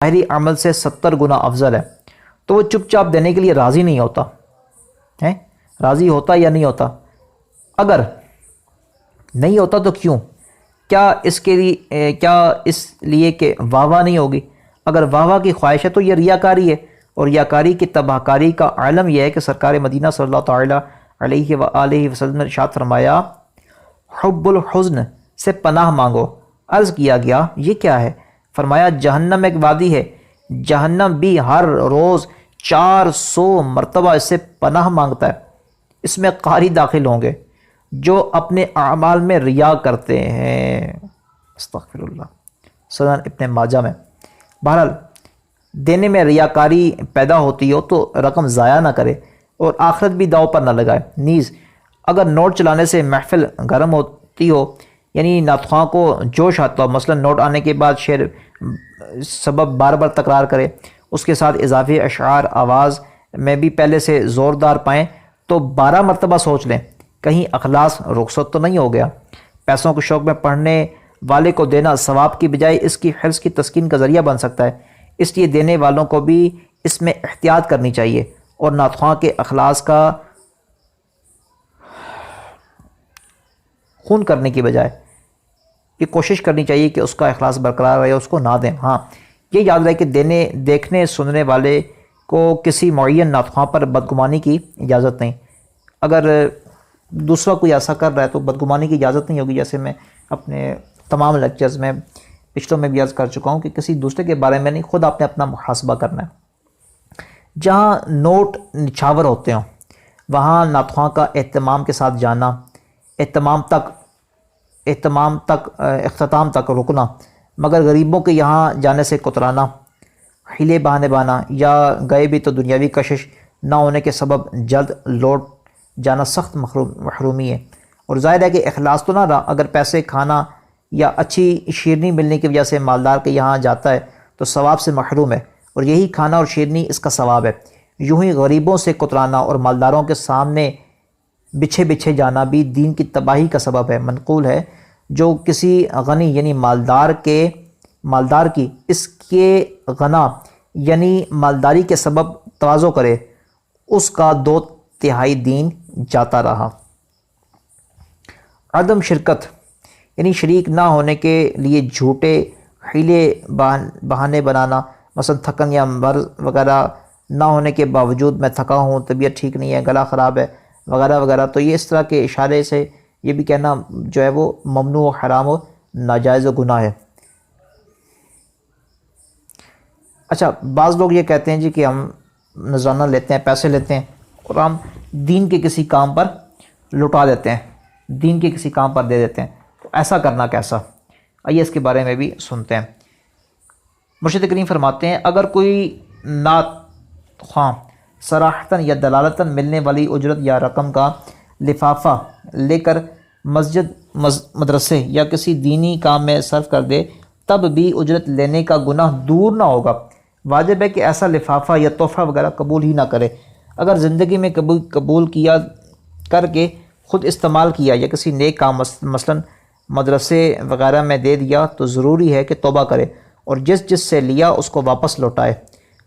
ظاہری عمل سے 70 گنا افضل ہے، تو وہ چپ چاپ دینے کے لیے راضی نہیں ہوتا ہے؟ راضی ہوتا یا نہیں ہوتا؟ اگر نہیں ہوتا تو کیوں؟ کیا اس لیے کہ واہ واہ نہیں ہوگی؟ اگر واہ واہ کی خواہش ہے تو یہ ریاکاری ہے، اور ریاکاری کی تباہ کاری کا عالم یہ ہے کہ سرکار مدینہ صلی اللہ تعالیٰ علیہ وآلہ وسلم نے ارشاد فرمایا حب الحزن سے پناہ مانگو۔ عرض کیا گیا یہ کیا ہے؟ فرمایا جہنم ایک وادی ہے، جہنم بھی ہر روز 400 مرتبہ اس سے پناہ مانگتا ہے، اس میں قاری داخل ہوں گے جو اپنے اعمال میں ریا کرتے ہیں۔ استغفر اللہ۔ سنن ابن ماجہ میں۔ بہرحال دینے میں ریاکاری پیدا ہوتی ہو تو رقم ضائع نہ کرے اور آخرت بھی داؤ پر نہ لگائے۔ نیز اگر نوٹ چلانے سے محفل گرم ہوتی ہو، یعنی ناطخواں کو جوش آتا ہو، مثلا نوٹ آنے کے بعد شعر سبب بار بار تکرار کرے، اس کے ساتھ اضافی اشعار آواز میں بھی پہلے سے زوردار پائیں، تو 12 مرتبہ سوچ لیں کہیں اخلاص رخصت تو نہیں ہو گیا۔ پیسوں کے شوق میں پڑھنے والے کو دینا ثواب کی بجائے اس کی حرص کی تسکین کا ذریعہ بن سکتا ہے، اس لیے دینے والوں کو بھی اس میں احتیاط کرنی چاہیے، اور ناطخواں کے اخلاص کا خون کرنے کی بجائے یہ کوشش کرنی چاہیے کہ اس کا اخلاص برقرار رہے، اس کو نہ دیں۔ ہاں یہ یاد رہے کہ دیکھنے سننے والے کو کسی معین ناطخواں پر بدگمانی کی اجازت نہیں۔ اگر دوسرا کوئی ایسا کر رہا ہے تو بدگمانی کی اجازت نہیں ہوگی، جیسے میں اپنے تمام لیکچرز میں پچھلوں میں بھی عرض کر چکا ہوں کہ کسی دوسرے کے بارے میں نہیں، خود آپ نے اپنا محاسبہ کرنا ہے۔ جہاں نوٹ نچھاور ہوتے ہوں وہاں ناطخواں کا اہتمام کے ساتھ جانا، اختتام تک رکنا، مگر غریبوں کے یہاں جانے سے کترانا، حیلے بہانے بانا یا گئے بھی تو دنیاوی کشش نہ ہونے کے سبب جلد لوٹ جانا سخت محرومی ہے۔ اور ظاہر ہے کہ اخلاص تو نہ رہا، اگر پیسے کھانا یا اچھی شیرنی ملنے کی وجہ سے مالدار کے یہاں جاتا ہے تو ثواب سے محروم ہے، اور یہی کھانا اور شیرنی اس کا ثواب ہے۔ یوں ہی غریبوں سے کترانا اور مالداروں کے سامنے بچھے جانا بھی دین کی تباہی کا سبب ہے۔ منقول ہے جو کسی غنی یعنی مالدار کی اس کے غنا یعنی مالداری کے سبب تواضع کرے، اس کا 2/3 دین جاتا رہا۔ عدم شرکت یعنی شریک نہ ہونے کے لیے جھوٹے حیلے بہانے بنانا، مثلا تھکن یا مرض وغیرہ نہ ہونے کے باوجود میں تھکا ہوں، طبیعت ٹھیک نہیں ہے، گلا خراب ہے وغیرہ وغیرہ، تو یہ اس طرح کے اشارے سے یہ بھی کہنا جو ہے وہ ممنوع و حرام و ناجائز و گناہ ہے۔ اچھا بعض لوگ یہ کہتے ہیں جی کہ ہم نذرانہ لیتے ہیں، پیسے لیتے ہیں اور ہم دین کے کسی کام پر لٹا دیتے ہیں، دین کے کسی کام پر دے دیتے ہیں، تو ایسا کرنا کیسا؟ آئیے اس کے بارے میں بھی سنتے ہیں۔ مرشد کریم فرماتے ہیں اگر کوئی ناطخواں صراحتاً یا دلالتاً ملنے والی اجرت یا رقم کا لفافہ لے کر مسجد مدرسے یا کسی دینی کام میں صرف کر دے تب بھی اجرت لینے کا گناہ دور نہ ہوگا۔ واجب ہے کہ ایسا لفافہ یا تحفہ وغیرہ قبول ہی نہ کرے۔ اگر زندگی میں قبول کیا کر کے خود استعمال کیا یا کسی نیک کام مثلا مدرسے وغیرہ میں دے دیا تو ضروری ہے کہ توبہ کرے اور جس سے لیا اس کو واپس لوٹائے۔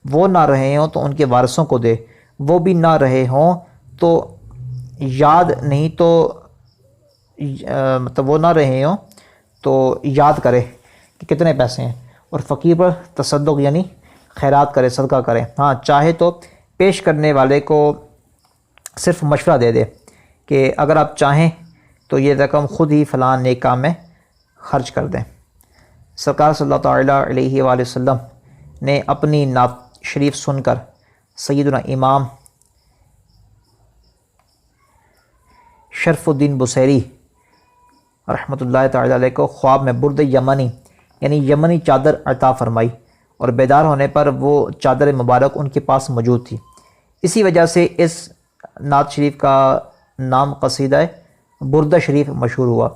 وہ نہ رہے ہوں تو ان کے وارثوں کو دے، وہ بھی نہ رہے ہوں تو وہ نہ رہے ہوں تو یاد کرے کہ کتنے پیسے ہیں، اور فقیر پر تصدق یعنی خیرات کرے، صدقہ کرے۔ ہاں چاہے تو پیش کرنے والے کو صرف مشورہ دے دے کہ اگر آپ چاہیں تو یہ رقم خود ہی فلاں نیک کام میں خرچ کر دیں۔ سرکار صلی اللہ تعالیٰ علیہ وآلہ وسلم نے اپنی نعت شریف سن کر سیدنا امام شرف الدین بصیری رحمۃ اللہ تعالیٰ علیہ کو خواب میں برد یمنی یعنی یمنی چادر عطا فرمائی، اور بیدار ہونے پر وہ چادر مبارک ان کے پاس موجود تھی۔ اسی وجہ سے اس نعت شریف کا نام قصیدہ بردہ شریف مشہور ہوا۔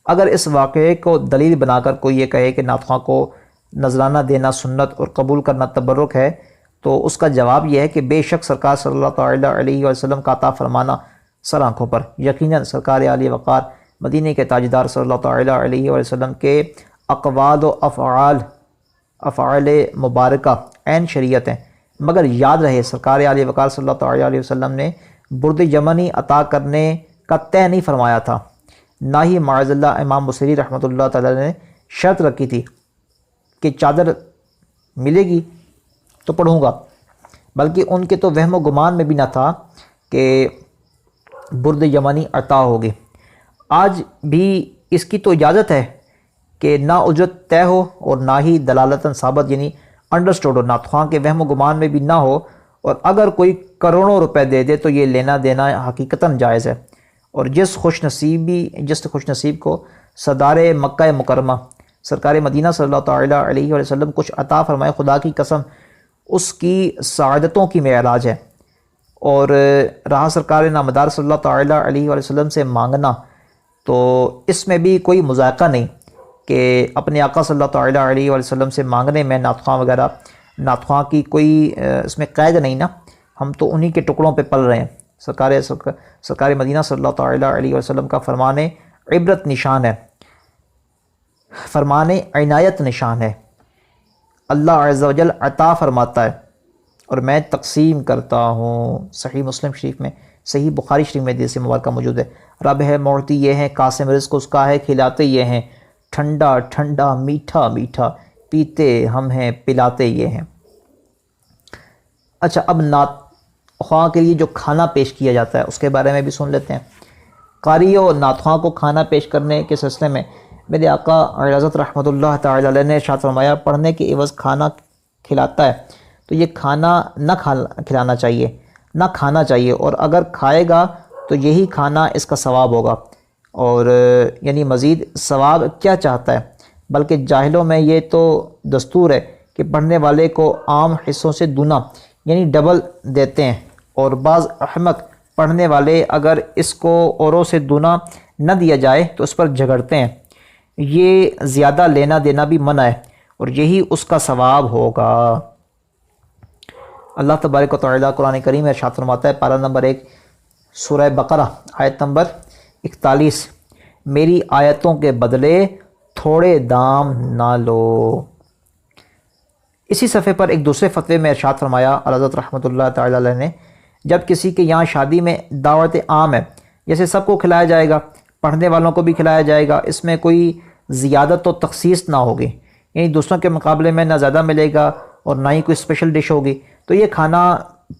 اگر اس واقعے کو دلیل بنا کر کوئی یہ کہے کہ نعت خواں کو نذرانہ دینا سنت اور قبول کرنا تبرک ہے، تو اس کا جواب یہ ہے کہ بے شک سرکار صلی اللہ تعالیٰ علیہ وسلم کا عطا فرمانا سر آنکھوں پر، یقیناً سرکار عالی وقار مدینہ کے تاجدار صلی اللہ تعالیٰ علیہ وسلم کے اقوال و افعال افعال مبارکہ عین شریعت ہیں، مگر یاد رہے سرکار عالیہ وقار صلی اللہ تعالیٰ علیہ وسلم نے برد یمنی عطا کرنے کا طے نہیں فرمایا تھا، نہ ہی معاذ اللہ امام بصیری رحمۃ اللہ تعالیٰ نے شرط رکھی تھی کہ چادر ملے گی تو پڑھوں گا، بلکہ ان کے تو وہم و گمان میں بھی نہ تھا کہ برد یمنی عطا ہوگی۔ آج بھی اس کی تو اجازت ہے کہ نہ اجرت طے ہو اور نہ ہی دلالتاً ثابت یعنی انڈرسٹوڈ ہو، نعت خواں کے وہم و گمان میں بھی نہ ہو، اور اگر کوئی کروڑوں روپے دے دے تو یہ لینا دینا حقیقتاً جائز ہے۔ اور جس خوش نصیب کو صدار مکہ مکرمہ سرکار مدینہ صلی اللہ تعالیٰ علیہ وسلم کچھ عطا فرمائے، خدا کی قسم اس کی سعادتوں کی معراج ہے۔ اور رہا سرکار نامدار صلی اللہ تعالیٰ علیہ وسلم سے مانگنا، تو اس میں بھی کوئی مذائقہ نہیں کہ اپنے آقا صلی اللہ تعالیٰ علیہ وسلم سے مانگنے میں نعت خواں وغیرہ، نعت خواں کی کوئی اس میں قید نہیں نا، ہم تو انہی کے ٹکڑوں پہ پل رہے ہیں۔ سرکار مدینہ صلی اللہ تعالیٰ علیہ وسلم کا فرمان عبرت نشان ہے، فرمان عنایت نشان ہے۔ اللہ عز و جل عطا فرماتا ہے اور میں تقسیم کرتا ہوں۔ صحیح مسلم شریف میں، صحیح بخاری شریف میں حدیث مبارکہ موجود ہے۔ رب ہے معطی یہ ہیں، قاسم رزق اس کا ہے، کھلاتے یہ ہیں، ٹھنڈا ٹھنڈا میٹھا میٹھا، پیتے ہم ہیں پلاتے یہ ہیں۔ اچھا، اب نعت خواں کے لیے جو کھانا پیش کیا جاتا ہے اس کے بارے میں بھی سن لیتے ہیں۔ قاری و نعت خواں کو کھانا پیش کرنے کے سلسلے میں میرے آقا حضرت رحمۃ اللہ تعالی علیہ نے ارشاد فرمایا، پڑھنے کے عوض کھانا کھلاتا ہے تو یہ کھانا نہ کھلانا چاہیے، نہ کھانا چاہیے، اور اگر کھائے گا تو یہی کھانا اس کا ثواب ہوگا۔ اور یعنی مزید ثواب کیا چاہتا ہے، بلکہ جاہلوں میں یہ تو دستور ہے کہ پڑھنے والے کو عام حصوں سے دونا یعنی ڈبل دیتے ہیں، اور بعض احمق پڑھنے والے اگر اس کو اوروں سے دونا نہ دیا جائے تو اس پر جھگڑتے ہیں۔ یہ زیادہ لینا دینا بھی منع ہے اور یہی اس کا ثواب ہوگا۔ اللہ تبارک و تعالیٰ قرآن کریم میں ارشاد فرماتا ہے، پارہ نمبر 1 سورہ بقرہ آیت نمبر 41، میری آیتوں کے بدلے تھوڑے دام نہ لو۔ اسی صفحے پر ایک دوسرے فتوے میں ارشاد فرمایا حضرت رحمۃ اللہ تعالیٰ علیہ نے، جب کسی کے یہاں شادی میں دعوت عام ہے، جیسے سب کو کھلایا جائے گا، پڑھنے والوں کو بھی کھلایا جائے گا، اس میں کوئی زیادت و تخصیص نہ ہوگی، یعنی دوسروں کے مقابلے میں نہ زیادہ ملے گا اور نہ ہی کوئی اسپیشل ڈش ہوگی، تو یہ کھانا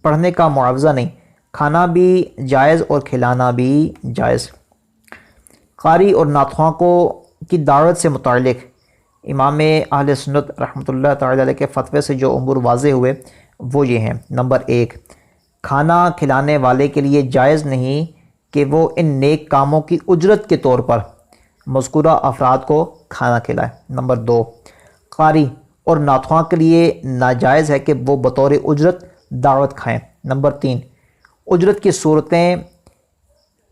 پڑھنے کا معاوضہ نہیں، کھانا بھی جائز اور کھلانا بھی جائز۔ قاری اور نعت خواں کو کی دعوت سے متعلق امام اہل سنت رحمۃ اللہ تعالی علیہ کے فتوے سے جو امور واضح ہوئے وہ یہ ہیں۔ نمبر 1، کھانا کھلانے والے کے لیے جائز نہیں کہ وہ ان نیک کاموں کی اجرت کے طور پر مذکورہ افراد کو کھانا کھلائے۔ نمبر 2، قاری اور نعت خواں کے لیے ناجائز ہے کہ وہ بطور اجرت دعوت کھائیں۔ نمبر 3، اجرت کی صورتیں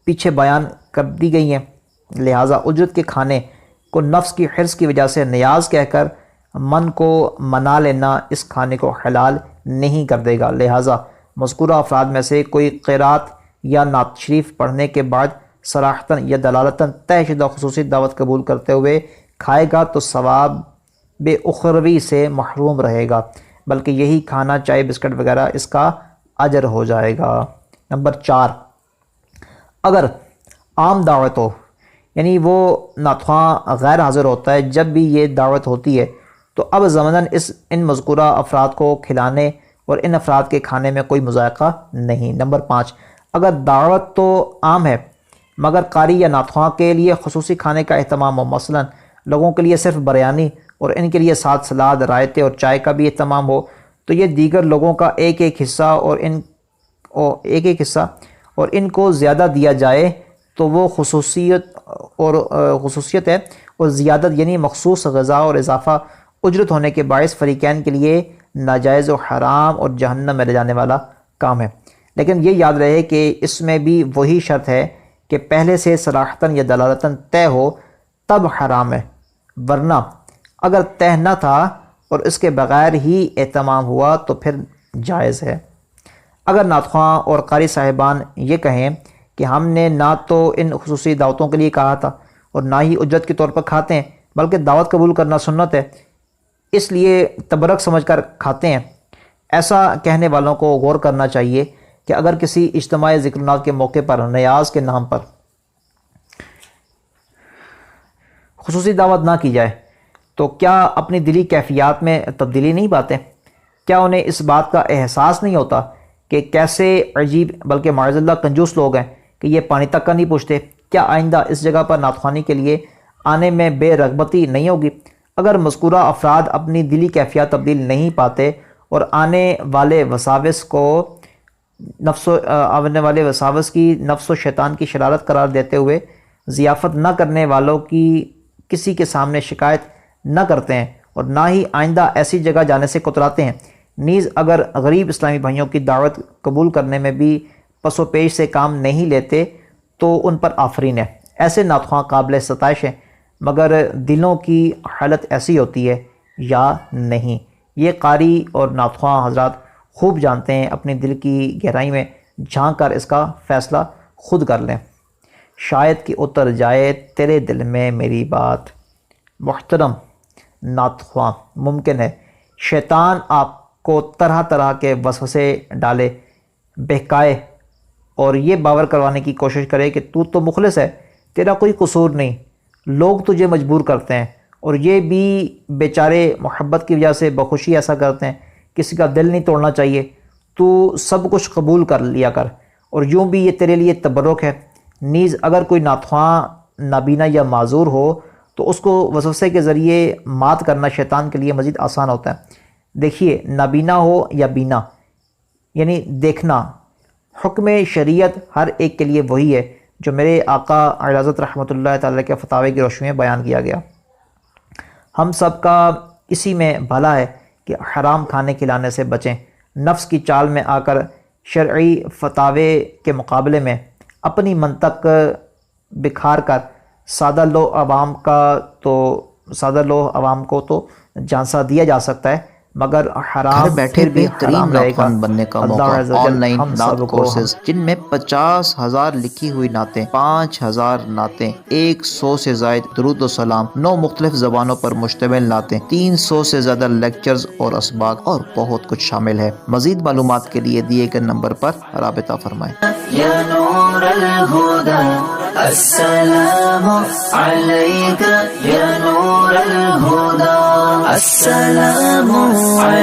پیچھے بیان کر دی گئی ہیں، لہٰذا اجرت کے کھانے کو نفس کی حرص کی وجہ سے نیاز کہہ کر من کو منا لینا اس کھانے کو حلال نہیں کر دے گا، لہٰذا مذکورہ افراد میں سے کوئی قرات یا نعت شریف پڑھنے کے بعد صراحتاً یا دلالتاً طے شدہ خصوصی دعوت قبول کرتے ہوئے کھائے گا تو ثواب بے اخروی سے محروم رہے گا، بلکہ یہی کھانا چائے بسکٹ وغیرہ اس کا اجر ہو جائے گا۔ نمبر 4، اگر عام دعوت ہو یعنی وہ نعت خواں غیر حاضر ہوتا ہے جب بھی یہ دعوت ہوتی ہے، تو اب ضمناً ان مذکورہ افراد کو کھلانے اور ان افراد کے کھانے میں کوئی مذائقہ نہیں۔ نمبر 5، اگر دعوت تو عام ہے مگر قاری یا نعت خواں کے لیے خصوصی کھانے کا اہتمام ہو، مثلاً لوگوں کے لیے صرف بریانی اور ان کے لیے ساتھ سلاد، رائتے اور چائے کا بھی اہتمام ہو، تو یہ دیگر لوگوں کا ایک ایک حصہ اور ان کو زیادہ دیا جائے تو وہ خصوصیت ہے، اور زیادت یعنی مخصوص غذا اور اضافہ اجرت ہونے کے باعث فریقین کے لیے ناجائز و حرام اور جہنم میں لے جانے والا کام ہے۔ لیکن یہ یاد رہے کہ اس میں بھی وہی شرط ہے کہ پہلے سے صراحتاً یا دلالتاً طے ہو تب حرام ہے، ورنہ اگر طے نہ تھا اور اس کے بغیر ہی اہتمام ہوا تو پھر جائز ہے۔ اگر نعت خواں اور قاری صاحبان یہ کہیں کہ ہم نے نہ تو ان خصوصی دعوتوں کے لیے کہا تھا اور نہ ہی اجرت کے طور پر کھاتے ہیں، بلکہ دعوت قبول کرنا سنت ہے، اس لیے تبرک سمجھ کر کھاتے ہیں۔ ایسا کہنے والوں کو غور کرنا چاہیے کہ اگر کسی اجتماعی ذکر نات کے موقع پر نیاز کے نام پر خصوصی دعوت نہ کی جائے تو کیا اپنی دلی کیفیات میں تبدیلی نہیں پاتے؟ کیا انہیں اس بات کا احساس نہیں ہوتا کہ کیسے عجیب بلکہ معاذ اللہ کنجوس لوگ ہیں کہ یہ پانی تک کا نہیں پوچھتے؟ کیا آئندہ اس جگہ پر نعت خوانی کے لیے آنے میں بے رغبتی نہیں ہوگی؟ اگر مذکورہ افراد اپنی دلی کیفیات تبدیل نہیں پاتے اور آنے والے وساوس کی نفس و شیطان کی شرارت قرار دیتے ہوئے ضیافت نہ کرنے والوں کی کسی کے سامنے شکایت نہ کرتے ہیں اور نہ ہی آئندہ ایسی جگہ جانے سے کتراتے ہیں، نیز اگر غریب اسلامی بھائیوں کی دعوت قبول کرنے میں بھی پس و پیش سے کام نہیں لیتے تو ان پر آفرین ہے۔ ایسے نعت خواں قابل ستائش ہیں، مگر دلوں کی حالت ایسی ہوتی ہے یا نہیں، یہ قاری اور نعت خواں حضرات خوب جانتے ہیں۔ اپنی دل کی گہرائی میں جھانک کر اس کا فیصلہ خود کر لیں۔ شاید کہ اتر جائے تیرے دل میں میری بات۔ محترم نعت خواں، ممکن ہے شیطان آپ کو طرح طرح کے وسوسے ڈالے، بہکائے اور یہ باور کروانے کی کوشش کرے کہ تو مخلص ہے، تیرا کوئی قصور نہیں، لوگ تجھے مجبور کرتے ہیں، اور یہ بھی بیچارے محبت کی وجہ سے بخوشی ایسا کرتے ہیں، کسی کا دل نہیں توڑنا چاہیے، تو سب کچھ قبول کر لیا کر، اور یوں بھی یہ تیرے لیے تبرک ہے۔ نیز اگر کوئی نعت خواں نابینا یا معذور ہو تو اس کو وسوسے کے ذریعے مات کرنا شیطان کے لیے مزید آسان ہوتا ہے۔ دیکھیے، نابینا ہو یا بینا یعنی دیکھنا، حکم شریعت ہر ایک کے لیے وہی ہے جو میرے آقا اعلی حضرت رحمۃ اللہ تعالی کے فتاوی کی روشنی میں بیان کیا گیا۔ ہم سب کا اسی میں بھلا ہے کہ حرام کھانے کھلانے سے بچیں۔ نفس کی چال میں آ کر شرعی فتاوے کے مقابلے میں اپنی منطق بکھار کر سادہ لو عوام کو تو جھانسا دیا جا سکتا ہے، مگر حرام گھر بیٹھے پھر بھی بہترین حرام رہے گا۔ نعت بننے کا اللہ موقع، عز و جل آن لائن ہم نعت سب کو کورسز جن میں 50,000 لکھی ہوئی نعتیں، 5,000 نعتیں، 100 سے زائد درود و سلام، 9 مختلف زبانوں پر مشتمل نعتیں، 300 سے زیادہ لیکچرز اور اسباق اور بہت کچھ شامل ہے۔ مزید معلومات کے لیے دیے گئے نمبر پر رابطہ فرمائیں۔ یا نور الہدی السلام علیک یا نور الہدی السلام علیک۔